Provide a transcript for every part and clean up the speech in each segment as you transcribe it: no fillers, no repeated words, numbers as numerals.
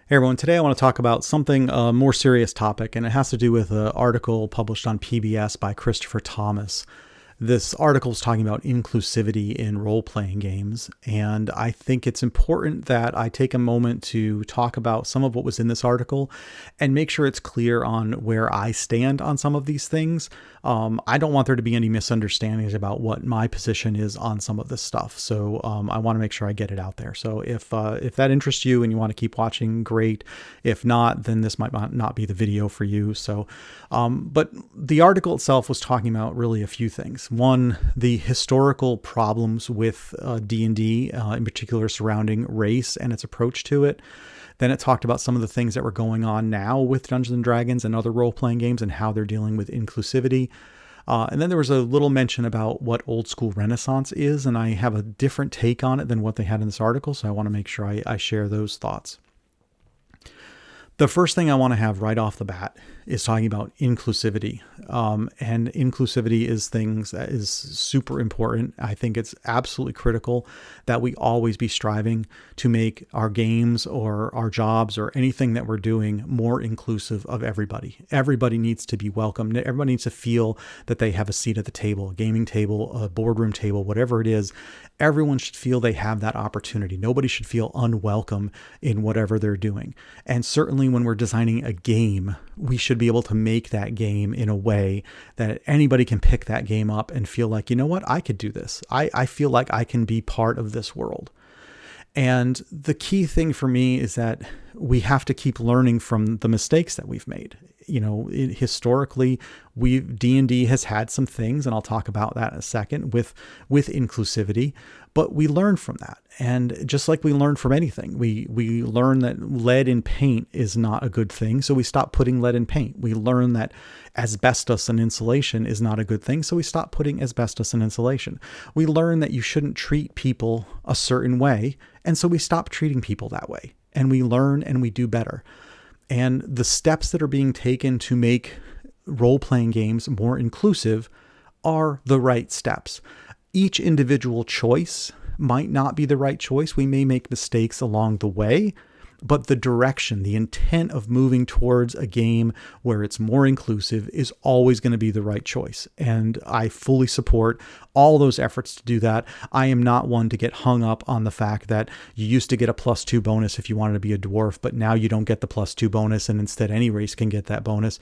Hey everyone, today I want to talk about something more serious topic, and it has to do with an article published on PBS by Christopher Thomas. This article is talking about inclusivity in role-playing games, and I think it's important that I take a moment to talk about some of what was in this article and make sure it's clear on where I stand on some of these things. I don't want there to be any misunderstandings about what my position is on some of this stuff, so I want to make sure I get it out there. So if that interests you and you want to keep watching, great. If not, then this might not be the video for you. So, but the article itself was talking about really a few things. One, the historical problems with D&D, in particular surrounding race and its approach to it. Then it talked about some of the things that were going on now with Dungeons & Dragons and other role-playing games and how they're dealing with inclusivity. And then there was a little mention about what old school Renaissance is, and I have a different take on it than what they had in this article, so I want to make sure I share those thoughts. The first thing I want to have right off the bat is talking about inclusivity. And inclusivity is things that is super important. I think it's absolutely critical that we always be striving to make our games or our jobs or anything that we're doing more inclusive of everybody. Everybody needs to be welcomed. Everybody needs to feel that they have a seat at the table, a gaming table, a boardroom table, whatever it is. Everyone should feel they have that opportunity. Nobody should feel unwelcome in whatever they're doing. And certainly when we're designing a game, we should be able to make that game in a way that anybody can pick that game up and feel like, you know what, I could do this. I feel like I can be part of this world. And the key thing for me is that we have to keep learning from the mistakes that we've made. You know, historically, D&D has had some things, and I'll talk about that in a second, with inclusivity, but we learn from that. And just like we learn from anything, we learn that lead in paint is not a good thing, so we stop putting lead in paint. We learn that asbestos and insulation is not a good thing, so we stop putting asbestos and insulation. We learn that you shouldn't treat people a certain way, and so we stop treating people that way. And we learn and we do better. And the steps that are being taken to make role-playing games more inclusive are the right steps. Each individual choice might not be the right choice. We may make mistakes along the way, but the direction, the intent of moving towards a game where it's more inclusive is always going to be the right choice. And I fully support all those efforts to do that. I am not one to get hung up on the fact that you used to get a +2 bonus if you wanted to be a dwarf, but now you don't get the +2 bonus, and instead any race can get that bonus.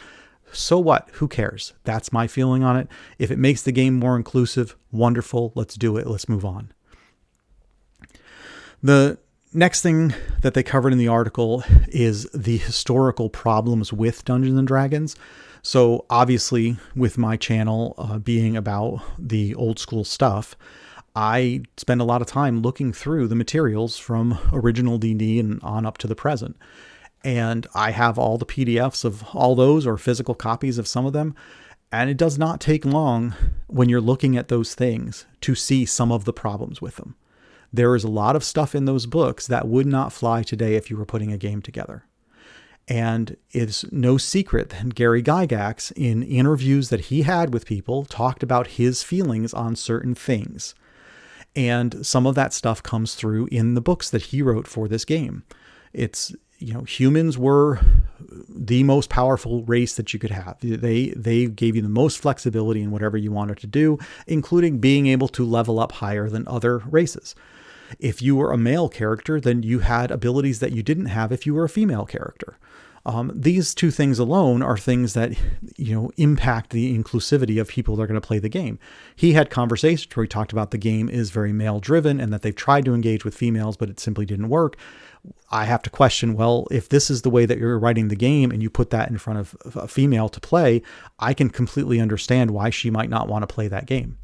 So what? Who cares? That's my feeling on it. If it makes the game more inclusive, wonderful. Let's do it. Let's move on. The next thing that they covered in the article is the historical problems with Dungeons & Dragons. So obviously, with my channel being about the old school stuff, I spend a lot of time looking through the materials from original D&D and on up to the present. And I have all the PDFs of all those, or physical copies of some of them. And it does not take long when you're looking at those things to see some of the problems with them. There is a lot of stuff in those books that would not fly today if you were putting a game together. And it's no secret that Gary Gygax, in interviews that he had with people, talked about his feelings on certain things. And some of that stuff comes through in the books that he wrote for this game. It's, you know, humans were the most powerful race that you could have. They gave you the most flexibility in whatever you wanted to do, including being able to level up higher than other races. If you were a male character, then you had abilities that you didn't have if you were a female character. These two things alone are things that, you know, impact the inclusivity of people that are going to play the game. He had conversations where he talked about the game is very male driven and that they've tried to engage with females, but it simply didn't work. I have to question, well, if this is the way that you're writing the game and you put that in front of a female to play, I can completely understand why she might not want to play that game.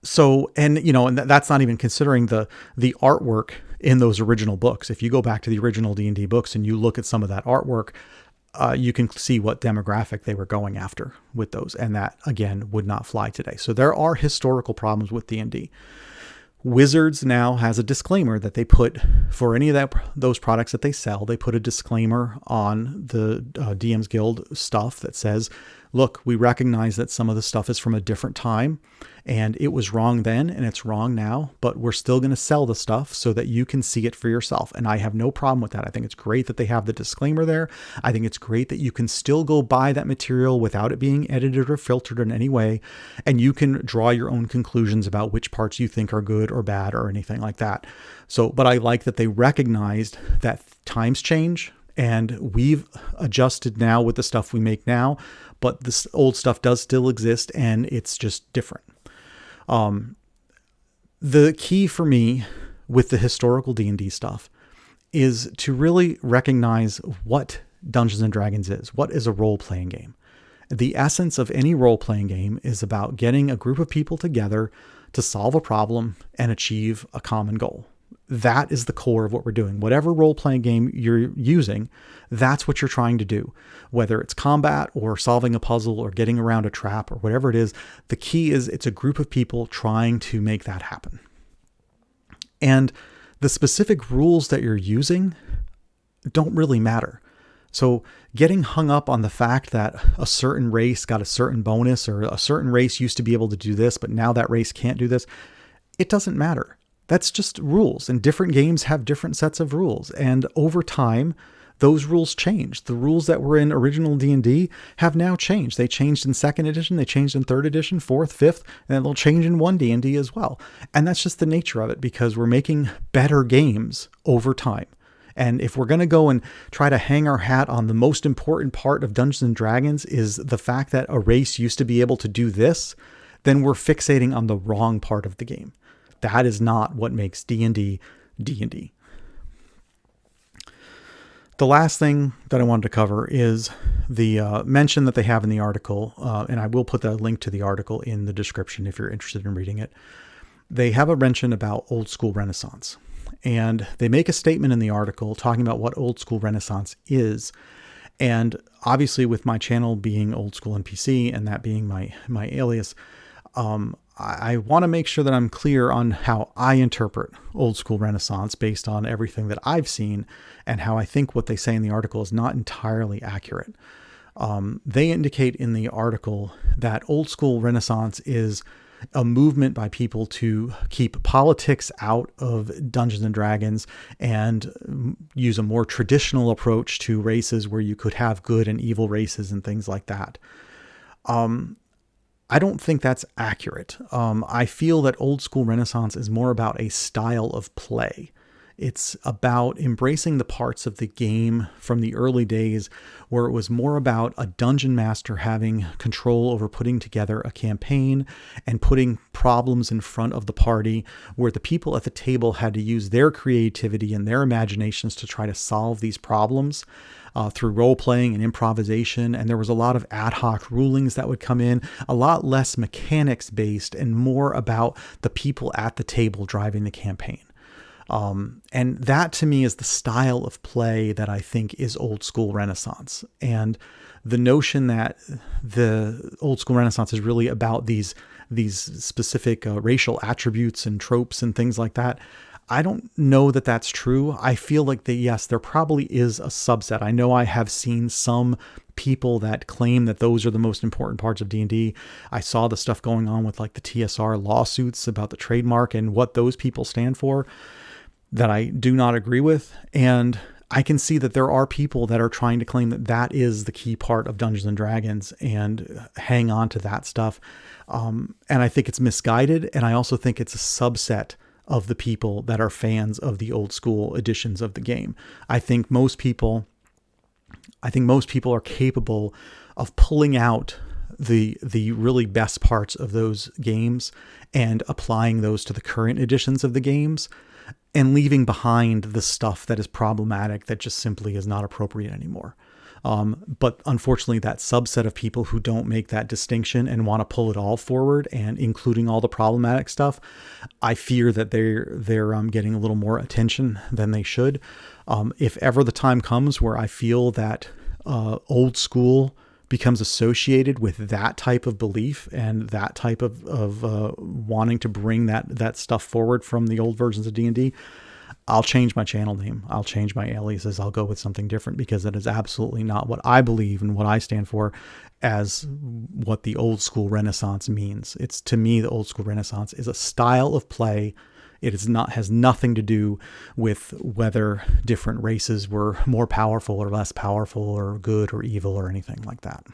So, and, you know, and that's not even considering the artwork in those original books. If you go back to the original D&D books and you look at some of that artwork, you can see what demographic they were going after with those. And that, again, would not fly today. So there are historical problems with D&D. Wizards now has a disclaimer that they put for any of those products that they sell. They put a disclaimer on the DM's Guild stuff that says look, we recognize that some of the stuff is from a different time and it was wrong then and it's wrong now, but we're still going to sell the stuff so that you can see it for yourself. And I have no problem with that. I think it's great that they have the disclaimer there. I think it's great that you can still go buy that material without it being edited or filtered in any way. And you can draw your own conclusions about which parts you think are good or bad or anything like that. So, but I like that they recognized that times change and we've adjusted now with the stuff we make now, but this old stuff does still exist and it's just different. The key for me with the historical D&D stuff is to really recognize what Dungeons and Dragons is. What is a role-playing game? The essence of any role-playing game is about getting a group of people together to solve a problem and achieve a common goal. That is the core of what we're doing. Whatever role-playing game you're using, that's what you're trying to do. Whether it's combat or solving a puzzle or getting around a trap or whatever it is, the key is it's a group of people trying to make that happen. And the specific rules that you're using don't really matter. So getting hung up on the fact that a certain race got a certain bonus or a certain race used to be able to do this, but now that race can't do this, it doesn't matter. That's just rules, and different games have different sets of rules. And over time, those rules change. The rules that were in original D&D have now changed. They changed in 2nd edition, they changed in 3rd edition, 4th, 5th, and they'll change in 1 D&D as well. And that's just the nature of it because we're making better games over time. And if we're going to go and try to hang our hat on the most important part of Dungeons and Dragons is the fact that a race used to be able to do this, then we're fixating on the wrong part of the game. That is not what makes D&D D&D. The last thing that I wanted to cover is the mention that they have in the article, and I will put that link to the article in the description if you're interested in reading it. They have a mention about old school Renaissance, and they make a statement in the article talking about what old school Renaissance is. And obviously with my channel being Old School NPC and that being my alias, I want to make sure that I'm clear on how I interpret old school Renaissance based on everything that I've seen and how I think what they say in the article is not entirely accurate. They indicate in the article that old school Renaissance is a movement by people to keep politics out of Dungeons and Dragons and use a more traditional approach to races where you could have good and evil races and things like that. I don't think that's accurate. I feel that old school Renaissance is more about a style of play. It's about embracing the parts of the game from the early days where it was more about a dungeon master having control over putting together a campaign and putting problems in front of the party, where the people at the table had to use their creativity and their imaginations to try to solve these problems. Through role-playing and improvisation, and there was a lot of ad hoc rulings that would come in, a lot less mechanics-based and more about the people at the table driving the campaign. And that to me is the style of play that I think is old school Renaissance. And the notion that the old school Renaissance is really about these specific racial attributes and tropes and things like that, I don't know that that's true. I feel like that, yes, there probably is a subset. I know I have seen some people that claim that those are the most important parts of D&D. I saw the stuff going on with like the TSR lawsuits about the trademark and what those people stand for that I do not agree with. And I can see that there are people that are trying to claim that that is the key part of Dungeons and Dragons and hang on to that stuff. And I think it's misguided. And I also think it's a subset of the people that are fans of the old school editions of the game. I think most people are capable of pulling out the really best parts of those games and applying those to the current editions of the games and leaving behind the stuff that is problematic that just simply is not appropriate anymore. But unfortunately, that subset of people who don't make that distinction and want to pull it all forward and including all the problematic stuff, I fear that they're getting a little more attention than they should. If ever the time comes where I feel that old school becomes associated with that type of belief and that type of wanting to bring that stuff forward from the old versions of D&D, I'll change my channel name. I'll change my aliases. I'll go with something different, because that is absolutely not what I believe and what I stand for as what the old school Renaissance means. It's, to me, the old school Renaissance is a style of play. It is not, has nothing to do with whether different races were more powerful or less powerful or good or evil or anything like that.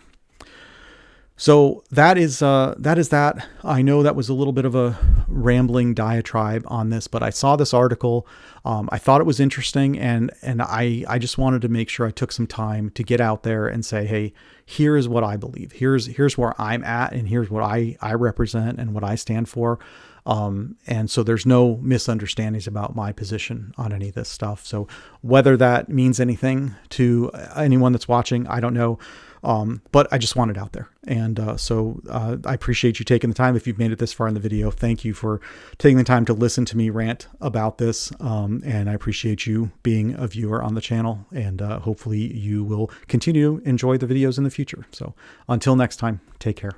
So that is that. I know that was a little bit of a rambling diatribe on this, but I saw this article. I thought it was interesting, and I just wanted to make sure I took some time to get out there and say, hey, here is what I believe. Here's where I'm at, and here's what I represent and what I stand for. And so there's no misunderstandings about my position on any of this stuff. So whether that means anything to anyone that's watching, I don't know. But I just want it out there. And so I appreciate you taking the time. If you've made it this far in the video, thank you for taking the time to listen to me rant about this. And I appreciate you being a viewer on the channel. And hopefully you will continue to enjoy the videos in the future. So until next time, take care.